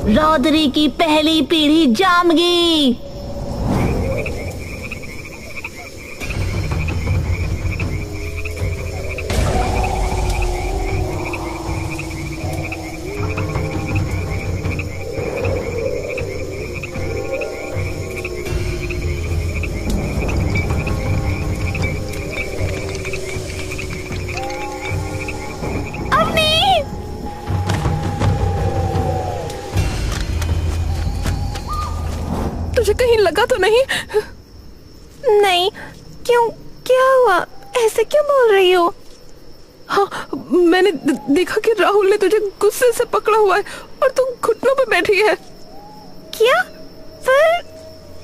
रौदरी की पहली पीढ़ी जाम गई। तुझे कहीं लगा तो नहीं? नहीं। क्यों, क्या हुआ? ऐसे क्यों बोल रही हो? हाँ, मैंने देखा कि राहुल ने तुझे गुस्से से पकड़ा हुआ है और तू घुटनों पे बैठी है। क्या? फिर?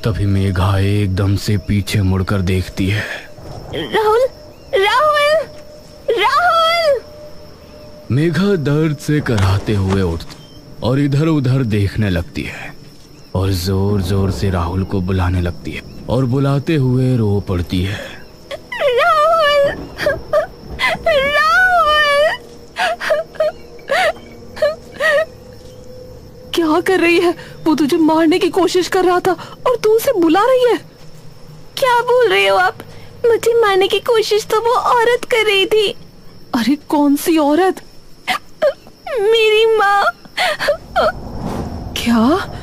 तभी मेघा एकदम से पीछे मुड़कर देखती है। राहुल, राहुल, राहुल! मेघा दर्द से कराहते हुए उठती और इधर उधर देखने लगती है और जोर जोर से राहुल को बुलाने लगती है और बुलाते हुए रो पड़ती है। राहुल! राहुल! क्या कर रही है? वो तुझे मारने की कोशिश कर रहा था और तू उसे बुला रही है। क्या बोल रहे हो आप? मुझे मारने की कोशिश तो वो औरत कर रही थी। अरे कौन सी औरत? मेरी माँ। क्या?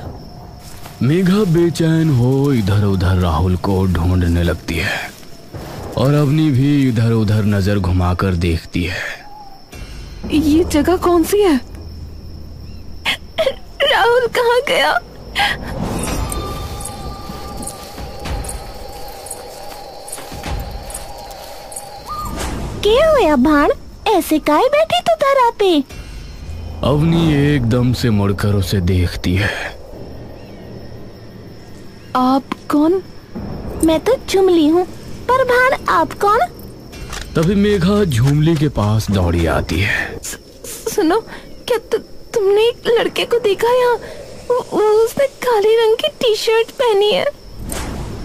मेघा बेचैन हो इधर उधर राहुल को ढूंढने लगती है और अवनी भी इधर उधर नजर घुमाकर देखती है। ये जगह कौन सी है? राहुल कहाँ गया? क्या हुआ भाण? ऐसे काहे बैठी तू धरा पे? अवनी एकदम से मुड़कर उसे देखती है। आप कौन? मैं तो झुमली हूँ, पर भाण आप कौन? तभी मेघा झुमली के पास दौड़ी आती है। सुनो, क्या तुमने एक लड़के को देखा यहाँ? उसने काले रंग की टी शर्ट पहनी है।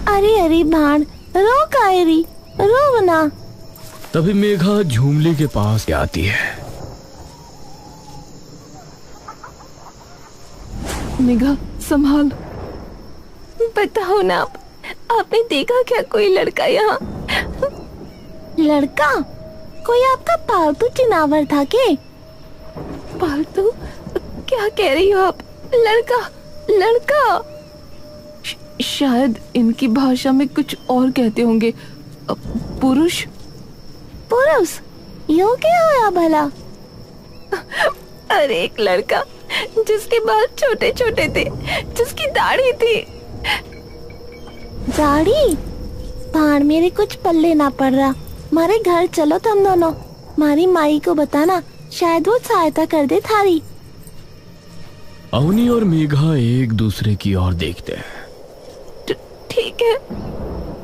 अरे अरे भाण, रो कायरी, रो ना। तभी मेघा झुमली के पास आती है। मेघा संभाल। बताओ ना, आपने देखा क्या कोई लड़का यहाँ? लड़का? कोई आपका पालतू जानवर था के? पालतू? क्या कह रही हो आप? लड़का, लड़का? शायद इनकी भाषा में कुछ और कहते होंगे। पुरुष? पुरुष? यो क्या होया भला? अरे एक लड़का जिसके बाल छोटे छोटे थे, जिसकी दाढ़ी थी। दाढ़ी? भाण मेरे कुछ पल्ले ना पड़ रहा। मारे घर चलो तुम दोनों। मारी माई को बताना, शायद वो सहायता कर दे थारी। अवनी और मेघा एक दूसरे की ओर देखते हैं। ठीक है,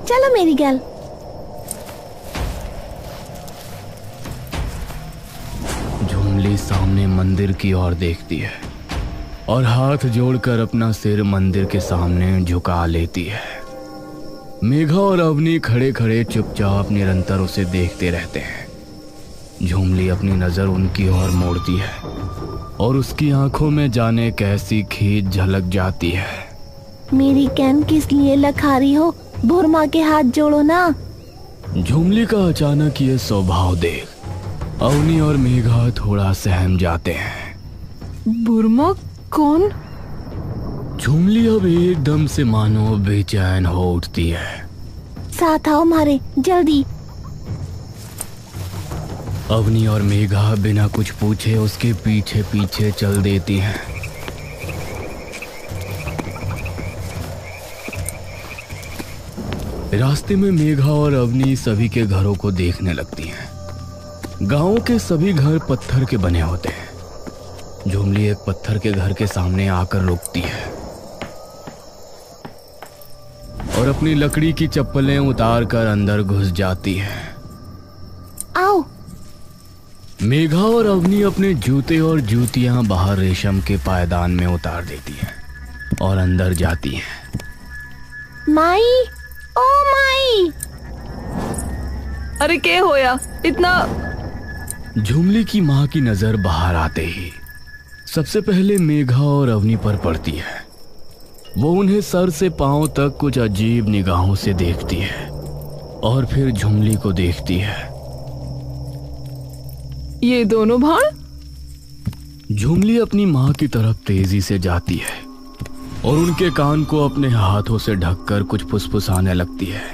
चलो मेरी गल। झुमली सामने मंदिर की ओर देखती है और हाथ जोड़कर अपना सिर मंदिर के सामने झुका लेती है। मेघा और अवनी खड़े खड़े चुपचाप निरंतर उसे देखते रहते हैं। झुमली अपनी नजर उनकी ओर मोड़ती है और उसकी आंखों में जाने कैसी खींच झलक जाती है। मेरी कैन किस लिए लखारी हो? बुरमा के हाथ जोड़ो ना। झुमली का अचानक ये स्वभाव देख अवनी और मेघा थोड़ा सहम जाते हैं। बुरमा कौन? झुमली अब एकदम से मानो बेचैन हो उठती है। साथ आओ हमारे, जल्दी। अवनी और मेघा बिना कुछ पूछे उसके पीछे पीछे चल देती हैं। रास्ते में मेघा और अवनी सभी के घरों को देखने लगती हैं। गांवों के सभी घर पत्थर के बने होते हैं। झुमली एक पत्थर के घर के सामने आकर रुकती है और अपनी लकड़ी की चप्पलें उतार कर अंदर घुस जाती है। आओ। मेघा और अवनी अपने जूते और जूतियां बाहर रेशम के पायदान में उतार देती हैं और अंदर जाती हैं। माई, ओ माई! अरे क्या होया? इतना? झुमली की माँ की नजर बाहर आते ही सबसे पहले मेघा और अवनी पर पड़ती है। वो उन्हें सर से पांव तक कुछ अजीब निगाहों से देखती है और फिर झुमली को देखती है। ये दोनों भाण? झुमली अपनी माँ की तरफ तेजी से जाती है और उनके कान को अपने हाथों से ढककर कुछ फुसफुसाने लगती है।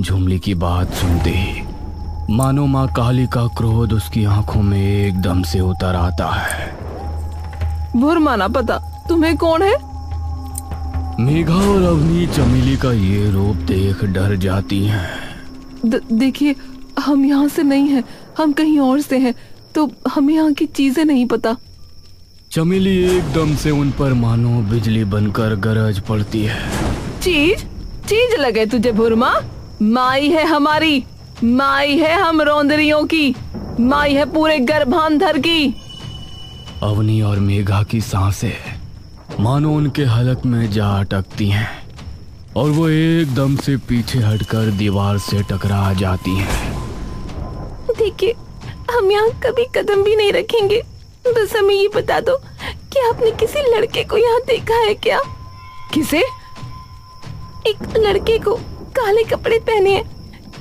झुमली की बात सुनते ही मानो माँ काली का क्रोध उसकी आंखों में एकदम से उतर आता है। भुरमा ना पता तुम्हें कौन है? मेघा और अवनी चमेली का ये रूप देख डर जाती हैं। देखिए, हम यहाँ से नहीं हैं, हम कहीं और से हैं, तो हमें यहाँ की चीजें नहीं पता। चमेली एकदम से उन पर मानो बिजली बनकर गरज पड़ती है। चीज लगे तुझे भुरमा? माई है हमारी, माई है हम रौंदरियों की, माई है पूरे गर्भांधर की। अवनी और मेघा की सांसें मानो उनके हलक में जा अटकती हैं और वो एकदम से पीछे हटकर दीवार से टकरा जाती हैं। देखिए, हम यहाँ कभी कदम भी नहीं रखेंगे। बस हमें ये बता दो कि आपने किसी लड़के को यहाँ देखा है क्या? किसे? एक लड़के को, काले कपड़े पहने हैं,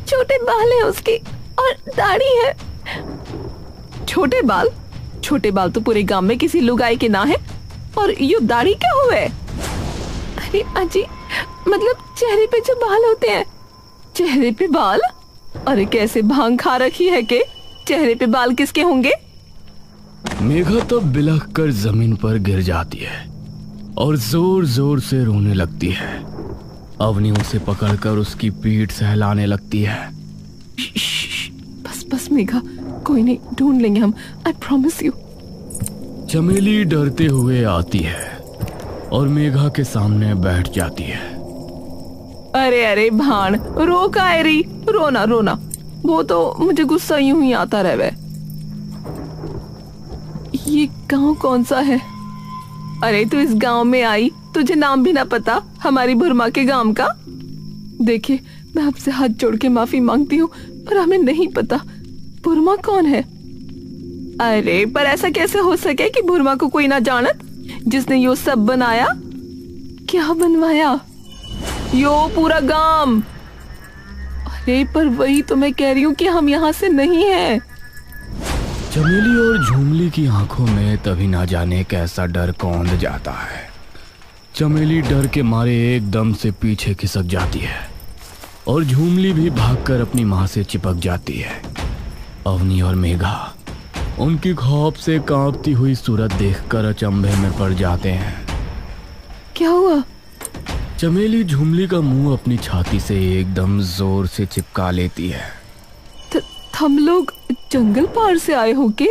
छोटे बाल हैं उसके और दाढ़ी है। छोटे बाल? छोटे बाल तो पूरे गांव में किसी लुगाई के ना है, और ये दाढ़ी क्या हुए? अरे अजी, मतलब चेहरे पे जो बाल होते हैं। चेहरे पे बाल? अरे कैसे भांग खा रखी है के? चेहरे पे बाल किसके होंगे? मेघा तब बिलख कर जमीन पर गिर जाती है और जोर जोर से रोने लगती है। अवनी उसे पकड़कर उसकी पीठ सहलाने लगती है। बस मेघा, कोई नहीं, ढूंढ लेंगे हम, आई प्रॉमिस यू। चमेली डरते हुए आती है और मेघा के सामने बैठ जाती है। अरे भाण, रो कायरी, रोना, वो तो मुझे गुस्सा यूं ही आता रहे। ये गांव कौन सा है? अरे तू इस गांव में आई, तुझे नाम भी ना पता हमारी भुरमा के गांव का? देखिए, मैं आपसे हाथ जोड़ के माफी मांगती हूँ, पर हमें नहीं पता भुरमा कौन है। अरे पर ऐसा कैसे हो सके कि भुरमा को कोई ना जानत, जिसने यो सब बनाया? क्या बनवाया? यो पूरा गांव। अरे पर वही तो मैं कह रही हूँ कि हम यहाँ से नहीं हैं। चमेली और झुमली की आंखों में तभी ना जाने कैसा डर कौंध जाता है। चमेली डर के मारे एकदम से पीछे खिसक जाती है और झुमली भी भागकर अपनी माँ से चिपक जाती है। अवनी और मेघा उनकी खौफ से कांपती हुई सूरत देखकर अचंभे में पड़ जाते हैं। क्या हुआ? चमेली झुमली का मुंह अपनी छाती से एकदम जोर से चिपका लेती है। हम लोग जंगल पार से आए हो के?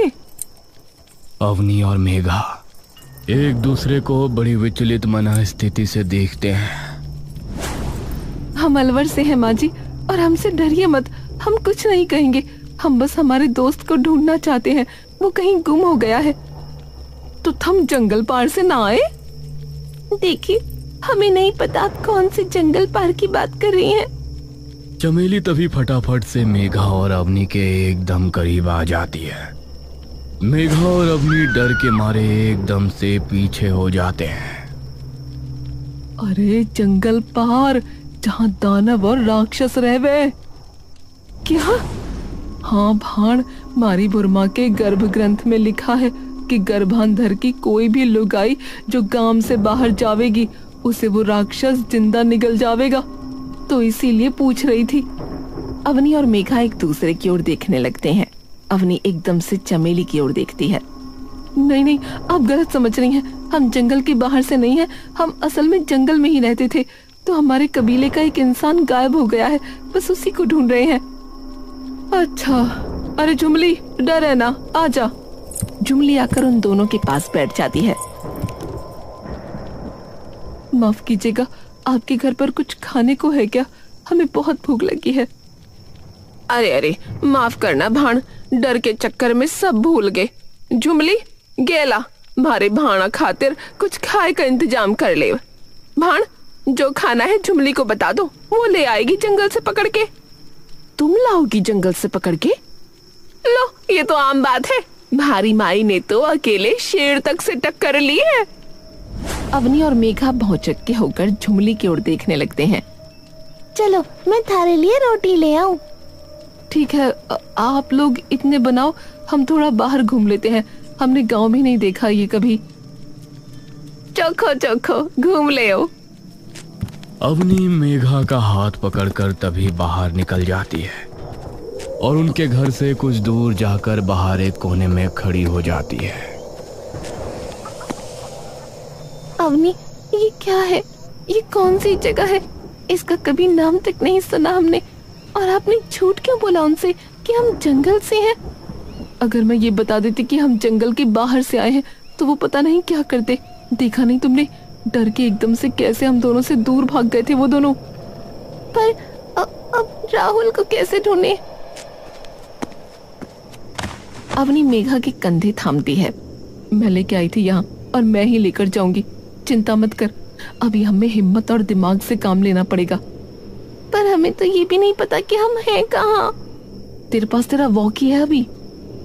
अवनी और मेघा एक दूसरे को बड़ी विचलित मना स्थिति से देखते हैं। हम अलवर से हैं माँ जी, और हमसे डरिए मत, हम कुछ नहीं कहेंगे। हम बस हमारे दोस्त को ढूंढना चाहते हैं, वो कहीं गुम हो गया है। तो हम जंगल पार से ना आए? देखिए, हमें नहीं पता आप कौन से जंगल पार की बात कर रही हैं। चमेली तभी फटाफट से मेघा और अवनी के एकदम करीब आ जाती है। मेघा और अवनी डर के मारे एकदम से पीछे हो जाते हैं। अरे जंगल पार, जहाँ दानव और राक्षस रहवे। क्या? हाँ भाण, मारी बुरमा के गर्भ ग्रंथ में लिखा है कि गर्भांधर की कोई भी लुगाई जो गांव से बाहर जावेगी, उसे वो राक्षस जिंदा निगल जावेगा। तो इसीलिए पूछ रही थी। अवनी और मेघा एक दूसरे की ओर देखने लगते हैं। अवनी एकदम से चमेली की ओर देखती है। नहीं, आप गलत समझ रही हैं। हम जंगल के बाहर से नहीं हैं, हम असल में जंगल में ही रहते थे। तो हमारे कबीले का एक इंसान गायब हो गया है, बस उसी को ढूंढ रहे हैं। अच्छा, अरे झुमली, डर है ना, आजा। झुमली आकर उन दोनों के पास बैठ जाती है। माफ कीजिएगा, आपके घर पर कुछ खाने को है क्या? हमें बहुत भूख लगी है। अरे माफ करना भाण, डर के चक्कर में सब भूल गए। झुमली, गेला भारे भाणा खातिर कुछ खाए का इंतजाम कर ले। भाण, जो खाना है झुमली को बता दो, वो ले आएगी जंगल से पकड़ के। तुम लाओगी जंगल से पकड़ के? लो, ये तो आम बात है, भारी माई ने तो अकेले शेर तक से टक्कर ली है। अवनी और मेघा भौचक्के होकर झुमली की ओर देखने लगते हैं। चलो मैं थारे लिए रोटी ले आऊं। ठीक है, आप लोग इतने बनाओ, हम थोड़ा बाहर घूम लेते हैं। हमने गांव में नहीं देखा ये कभी। चखो चखो, घूम ले आओ। अवनी मेघा का हाथ पकड़कर तभी बाहर निकल जाती है और उनके घर से कुछ दूर जाकर बाहर एक कोने में खड़ी हो जाती है। अवनी, ये क्या है? ये कौन सी जगह है? इसका कभी नाम तक नहीं सुना हमने। और आपने झूठ क्यों बोला उनसे कि हम जंगल से हैं? अगर मैं ये बता देती कि हम जंगल के बाहर से आए हैं तो वो पता नहीं क्या करते। देखा नहीं तुमने, डर के एकदम से कैसे हम दोनों से दूर भाग गए थे वो दोनों। पर अब राहुल को कैसे ढूंढे? अवनी मेघा के कंधे थामती है। मैं लेके आई थी यहाँ और मैं ही लेकर जाऊंगी, चिंता मत कर। अभी हमें हिम्मत और दिमाग से काम लेना पड़ेगा। पर हमें तो ये भी नहीं पता कि हम हैं कहाँ। तेरे पास तेरा वॉकी है अभी?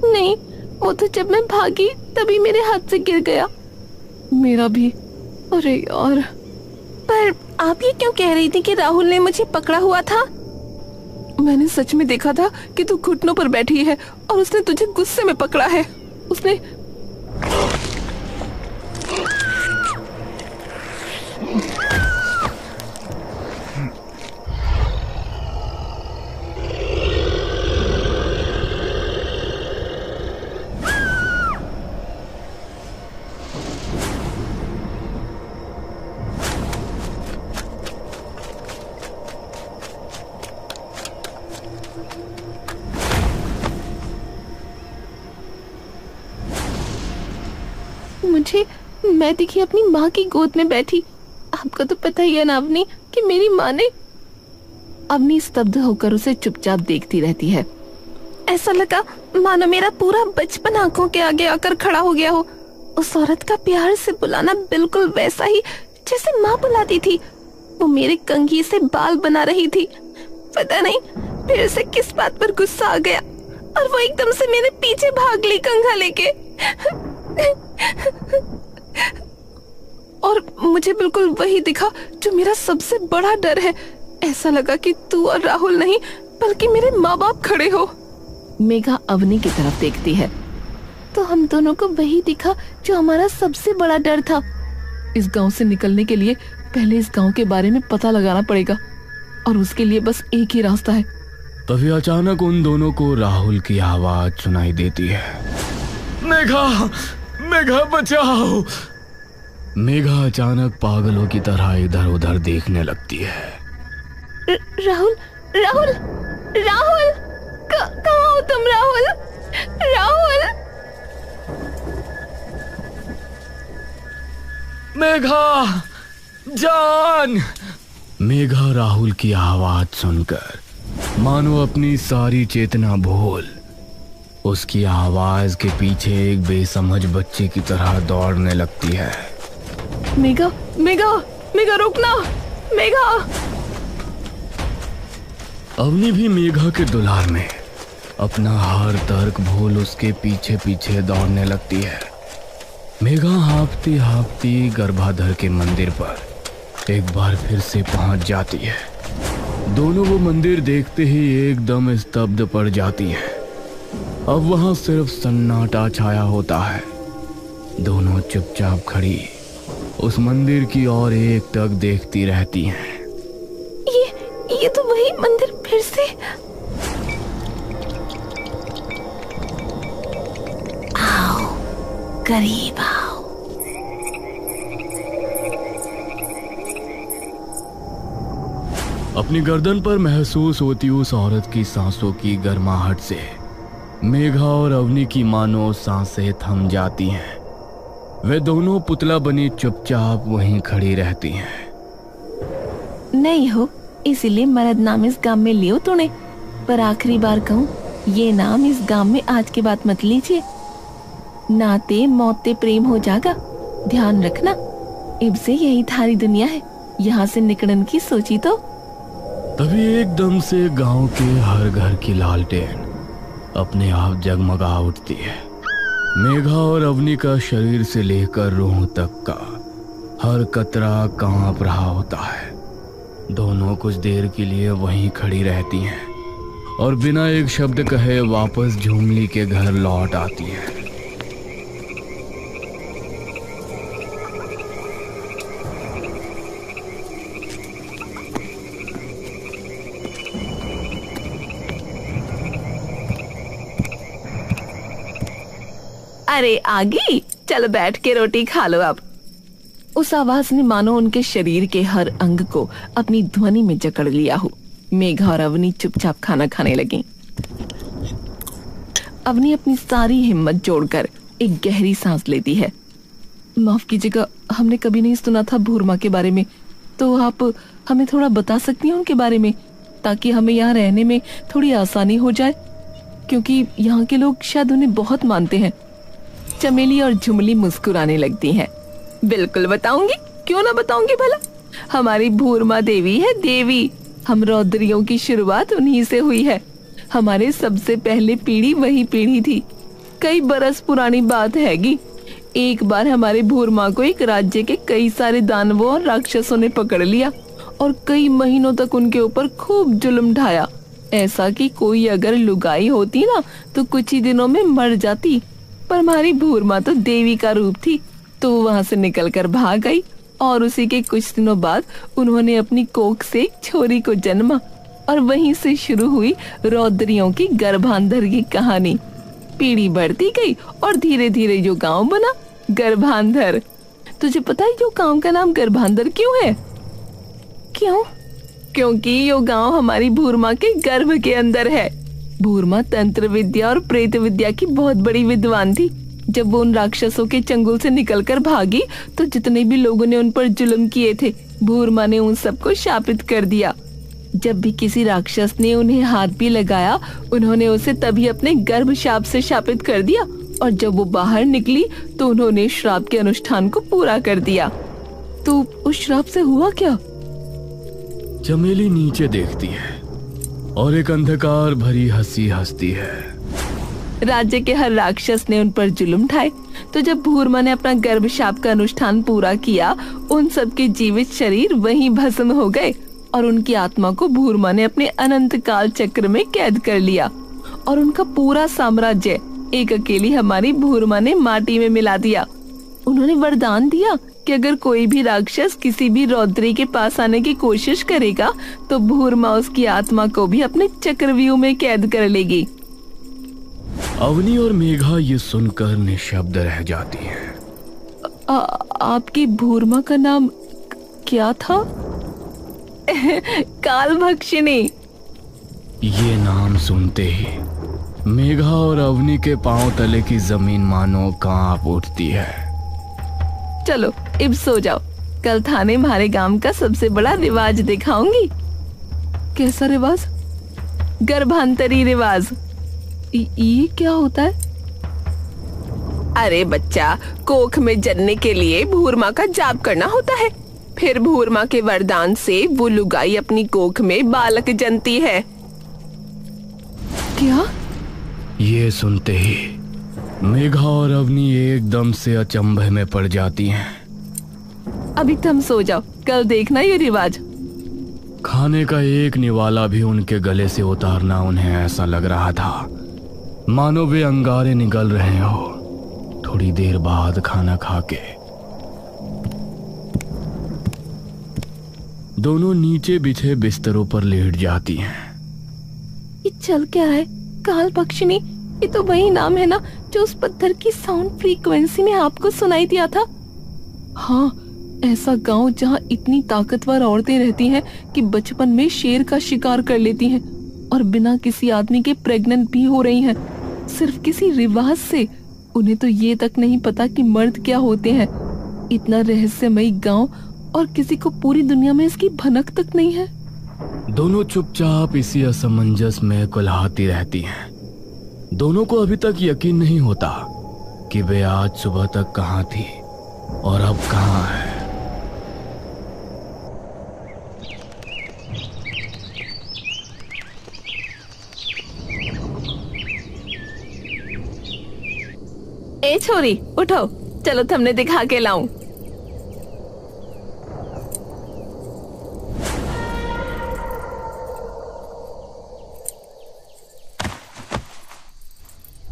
नहीं, वो तो जब मैं भागी तभी मेरे हाथ से गिर गया। मेरा भी। अरे यार। पर आप ये क्यों कह रही थी कि राहुल ने मुझे पकड़ा हुआ था? मैंने सच में देखा था कि तू घुटनों पर बैठी है और उसने तुझे गुस्से में पकड़ा है। उसने मैं दिखी अपनी माँ की गोद में बैठी। आपको तो पता ही है ना अवनी कि मेरी माँ ने। अवनी स्तब्ध होकर उसे चुपचाप देखती रहती है। ऐसा लगा मानो मेरा पूरा बचपन आंखों के आगे आकर खड़ा हो गया हो। उस औरत का प्यार से बुलाना बिल्कुल वैसा ही जैसे माँ बुलाती थी। वो मेरे कंघी से बाल बना रही थी। पता नहीं फिर से किस बात पर गुस्सा आ गया और वो एकदम से मेरे पीछे भाग ली कंघा लेके। और मुझे बिल्कुल वही दिखा जो मेरा सबसे बड़ा डर है। ऐसा लगा कि तू और राहुल नहीं बल्कि मेरे माँ बाप खड़े हो। मेघा अवनी की तरफ देखती है। तो हम दोनों को वही दिखा जो हमारा सबसे बड़ा डर था। इस गांव से निकलने के लिए पहले इस गांव के बारे में पता लगाना पड़ेगा और उसके लिए बस एक ही रास्ता है। तभी अचानक उन दोनों को राहुल की आवाज सुनाई देती है। मेघा, मेघा बचाओ। मेघा अचानक पागलों की तरह इधर उधर देखने लगती है। राहुल, राहुल, राहुल, कहाँ हो तुम? राहुल, राहुल। मेघा जान। मेघा राहुल की आवाज सुनकर मानो अपनी सारी चेतना भूल उसकी आवाज के पीछे एक बेसमझ बच्चे की तरह दौड़ने लगती है। मेघा, मेघा, मेघा रुकना, मेघा। अवनी भी मेघा के दुलार में अपना हर तर्क भूल उसके पीछे पीछे दौड़ने लगती है। मेघा हाँफती हाँफती गर्भाधर के मंदिर पर एक बार फिर से पहुंच जाती है। दोनों वो मंदिर देखते ही एकदम स्तब्ध पड़ जाती है। अब वहां सिर्फ सन्नाटा छाया होता है। दोनों चुपचाप खड़ी उस मंदिर की ओर एक टक देखती रहती हैं। ये तो वही मंदिर फिर से। आओ, करीब आओ। अपनी गर्दन पर महसूस होती उस औरत की सांसों की गर्माहट से मेघा और अवनी की मानो सांसें थम जाती हैं। वे दोनों पुतला बनी चुपचाप वहीं खड़ी रहती हैं। नहीं हो इसीलिए मरद नाम इस गांव में लियो तूने। पर आखिरी बार कहूँ, ये नाम इस गांव में आज के बाद मत लीजिए। नाते मौते प्रेम हो जाएगा। ध्यान रखना, इब से यही थारी दुनिया है। यहाँ से निकलने की सोची तो। तभी एकदम से गांव के हर घर की लालटेन अपने आप जगमगा उठती है मेघा और अवनी का शरीर से लेकर रूह तक का हर कतरा कांप रहा होता है। दोनों कुछ देर के लिए वहीं खड़ी रहती हैं और बिना एक शब्द कहे वापस झुमली के घर लौट आती हैं। अरे आगी, चलो बैठ के रोटी खा लो अब। उस आवाज ने मानो उनके शरीर के हर अंग को अपनी ध्वनि में जकड़ लिया हो। मेघा और अवनी चुपचाप खाना खाने लगी। अवनी अपनी सारी हिम्मत जोड़कर एक गहरी सांस लेती है। माफ कीजिएगा, हमने कभी नहीं सुना था भूरमा के बारे में, तो आप हमें थोड़ा बता सकती हैं उनके बारे में, ताकि हमें यहाँ रहने में थोड़ी आसानी हो जाए, क्योंकि यहाँ के लोग शायद उन्हें बहुत मानते हैं। चमेली और झुमली मुस्कुराने लगती हैं। बिल्कुल बताऊंगी, क्यों ना बताऊंगी भला। हमारी भूरमा देवी है देवी। हम रौद्रियों की शुरुआत उन्हीं से हुई है। हमारे सबसे पहले पीढ़ी वही पीढ़ी थी। कई बरस पुरानी बात हैगी। एक बार हमारे भूरमा को एक राज्य के कई सारे दानवों और राक्षसों ने पकड़ लिया और कई महीनों तक उनके ऊपर खूब जुल्म ढाया। ऐसा कि कोई अगर लुगाई होती ना तो कुछ ही दिनों में मर जाती। पर हमारी भूरमा तो देवी का रूप थी, तो वहां से निकलकर भाग गई और उसी के कुछ दिनों बाद उन्होंने अपनी कोख से एक छोरी को जन्मा और वहीं से शुरू हुई रौद्रियों की गर्भांधर की कहानी। पीढ़ी बढ़ती गई और धीरे धीरे जो गांव बना गर्भांधर। तुझे पता है जो गांव का नाम गर्भांधर क्यों है? क्यों? क्योंकि यो गांव हमारी भूरमा के गर्भ के अंदर है। भूरमा तंत्र विद्या और प्रेत विद्या की बहुत बड़ी विद्वान थी। जब वो उन राक्षसों के चंगुल से निकलकर भागी तो जितने भी लोगों ने उन पर जुल्म किए थे, भूरमा ने उन सबको शापित कर दिया। जब भी किसी राक्षस ने उन्हें हाथ भी लगाया, उन्होंने उसे तभी अपने गर्भ शाप से शापित कर दिया और जब वो बाहर निकली तो उन्होंने श्राप के अनुष्ठान को पूरा कर दिया। तो उस श्राप से हुआ क्या? चमेली नीचे देखती है और एक अंधकार भरी हंसी हंसती है। राज्य के हर राक्षस ने उन पर जुल्म ढाए, तो जब भूरमा ने अपना गर्भ शाप का अनुष्ठान पूरा किया, उन सबके जीवित शरीर वहीं भस्म हो गए और उनकी आत्मा को भूरमा ने अपने अनंत काल चक्र में कैद कर लिया और उनका पूरा साम्राज्य एक अकेली हमारी भूरमा ने माटी में मिला दिया। उन्होंने वरदान दिया कि अगर कोई भी राक्षस किसी भी रौद्री के पास आने की कोशिश करेगा तो भूरमा उसकी आत्मा को भी अपने चक्रव्यूह में कैद कर लेगी। अवनी और मेघा ये सुनकर निशब्द रह जाती हैं। आपकी भूरमा का नाम क्या था? कालभक्षिणी। ये नाम सुनते ही मेघा और अवनी के पांव तले की जमीन मानो कांप उठती है। चलो अब सो जाओ, कल थाने हमारे गांव का सबसे बड़ा रिवाज दिखाऊंगी। कैसा रिवाज? गर्भांतरी रिवाज। ये क्या होता है? अरे बच्चा, कोख में जन्ने के लिए भूरमा का जाप करना होता है। फिर भूरमा के वरदान से वो लुगाई अपनी कोख में बालक जनती है। क्या? ये सुनते ही मेघा और अवनी एकदम से अचंभे में पड़ जाती हैं। अभी तुम सो जाओ, कल देखना ये रिवाज। खाने का एक निवाला भी उनके गले से उतारना उन्हें ऐसा लग रहा था मानो वे अंगारे निगल रहे हो। थोड़ी देर बाद खाना खाके दोनों नीचे बिछे बिस्तरों पर लेट जाती हैं। ये चल क्या रहा है? कालभक्षिणी, ये तो वही नाम है ना जो उस पत्थर की साउंड फ्रीक्वेंसी में आपको सुनाई दिया था। हाँ, ऐसा गांव जहाँ इतनी ताकतवर औरतें रहती हैं कि बचपन में शेर का शिकार कर लेती हैं और बिना किसी आदमी के प्रेग्नेंट भी हो रही हैं, सिर्फ किसी रिवाज से। उन्हें तो ये तक नहीं पता कि मर्द क्या होते हैं। इतना रहस्यमयी गांव और किसी को पूरी दुनिया में इसकी भनक तक नहीं है। दोनों चुपचाप इसी असमंजस में कुल्हाती रहती हैं। दोनों को अभी तक यकीन नहीं होता कि वे आज सुबह तक कहाँ थी और अब कहाँ है। छोरी उठो, चलो तुमने दिखा के लाऊं।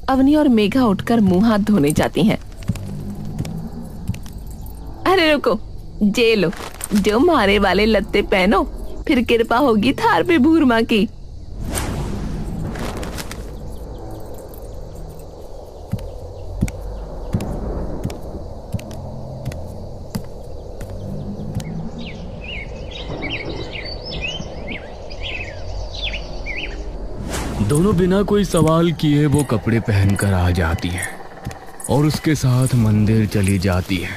अवनी और मेघा उठकर मुंह हाथ धोने जाती हैं। अरे रुको, जे लो, जो मारे वाले लत्ते पहनो, फिर कृपा होगी थार पे भूर माँ की। दोनों बिना कोई सवाल किए वो कपड़े पहनकर आ जाती हैं और उसके साथ मंदिर चली जाती हैं।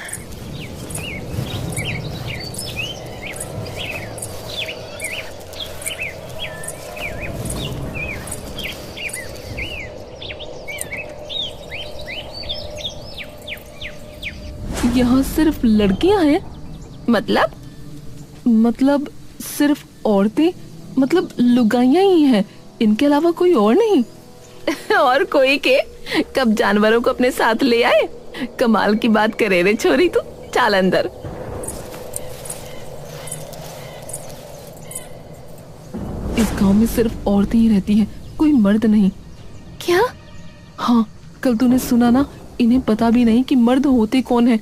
यहाँ सिर्फ लड़कियां हैं? मतलब सिर्फ औरतें, मतलब लुगाइयां ही हैं, इनके अलावा कोई और नहीं? और कोई के? कब जानवरों को अपने साथ ले आए? कमाल की बात करे रे छोरी तू, चल अंदर। इस गांव में सिर्फ औरतें ही रहती हैं, कोई मर्द नहीं। क्या? हाँ, कल तूने सुना ना, इन्हें पता भी नहीं कि मर्द होते कौन है।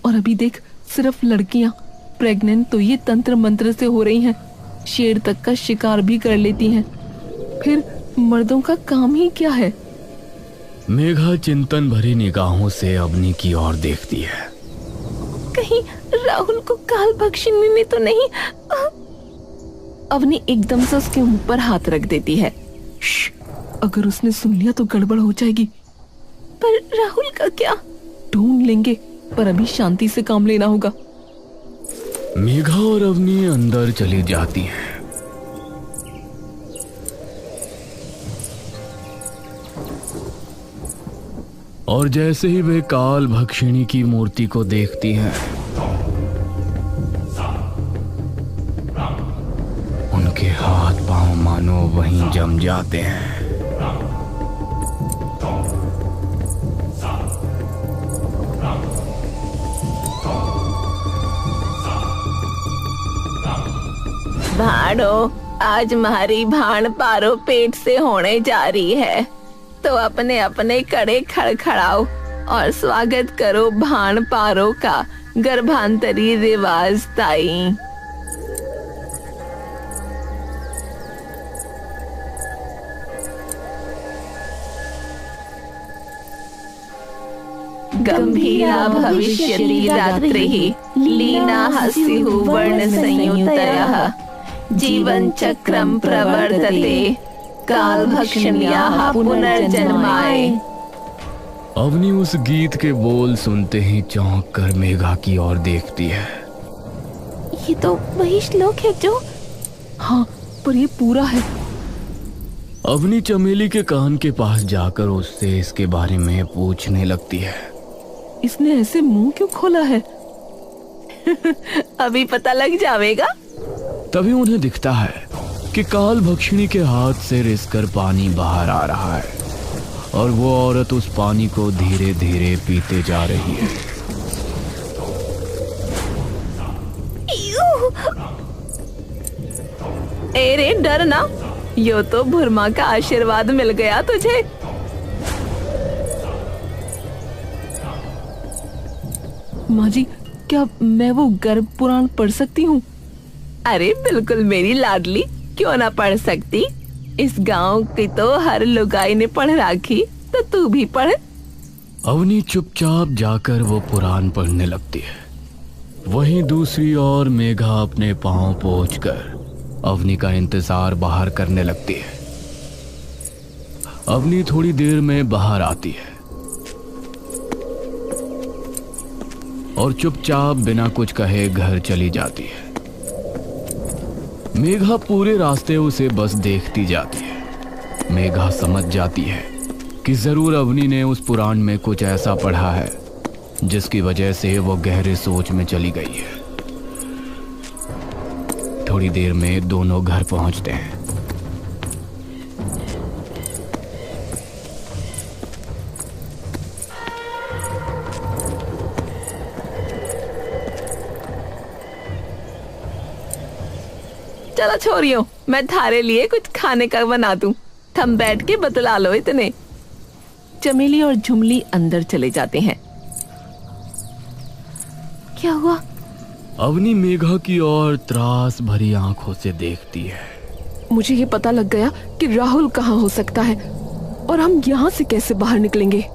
और अभी देख, सिर्फ लड़कियां प्रेग्नेंट तो ये तंत्र मंत्र से हो रही हैं, शेर तक का शिकार भी कर लेती हैं। फिर मर्दों का काम ही क्या है? मेघा चिंतन भरी निगाहों से अवनी की ओर देखती है। कहीं राहुल को काल भक्षिणी ने तो नहीं? अवनी एकदम से उसके मुंह पर हाथ रख देती है। अगर उसने सुन लिया तो गड़बड़ हो जाएगी। पर राहुल का क्या? ढूंढ लेंगे, पर अभी शांति से काम लेना होगा। मेघा और अवनी अंदर चली जाती हैं। और जैसे ही वे काल भक्षिणी की मूर्ति को देखती हैं, उनके हाथ पांव मानो वहीं जम जाते हैं। भाड़ो, आज हमारी भाण पारो पेट से होने जा रही है, तो अपने अपने कड़े खड़खड़ाओ और स्वागत करो भाण पारो का गर्भांतरी रिवाज ताई। गंभीरा भविष्यति रात्रिः लीना हस्युः वर्ण संयुतयः जीवन चक्रम प्रवर्तते काल भक्षण्याः पुनर्जन्माय। अवनी उस गीत के बोल सुनते ही चौंक कर मेघा की ओर देखती है। ये तो वही श्लोक है जो... हाँ, पर ये पूरा है। अवनी चमेली के कान के पास जाकर उससे इसके बारे में पूछने लगती है। इसने ऐसे मुंह क्यों खोला है? अभी पता लग जाएगा। तभी उन्हें दिखता है कि काल भक्षिणी के हाथ से रिसकर पानी बाहर आ रहा है और वो औरत उस पानी को धीरे धीरे पीते जा रही है। अरे डर ना, यो तो भुरमा का आशीर्वाद मिल गया तुझे। माँ जी, क्या मैं वो गर्भ पुराण पढ़ सकती हूँ? अरे बिल्कुल मेरी लाडली, क्यों ना पढ़ सकती। इस गांव की तो हर लुगाई ने पढ़ राखी, तो तू भी पढ़। अवनी चुपचाप जाकर वो पुराण पढ़ने लगती है। वहीं दूसरी ओर मेघा अपने पांव पोंछकर अवनी का इंतजार बाहर करने लगती है। अवनी थोड़ी देर में बाहर आती है और चुपचाप बिना कुछ कहे घर चली जाती है। मेघा पूरे रास्ते उसे बस देखती जाती है। मेघा समझ जाती है कि जरूर अवनी ने उस पुराण में कुछ ऐसा पढ़ा है जिसकी वजह से वो गहरे सोच में चली गई है। थोड़ी देर में दोनों घर पहुंचते हैं। चलो छोरियो, मैं थारे लिए कुछ खाने का बना दूं। थम बैठ के बतला लो इतने। चमेली और झुमली अंदर चले जाते हैं। क्या हुआ? अवनी मेघा की ओर त्रास भरी आंखों से देखती है। मुझे ये पता लग गया कि राहुल कहाँ हो सकता है और हम यहाँ से कैसे बाहर निकलेंगे।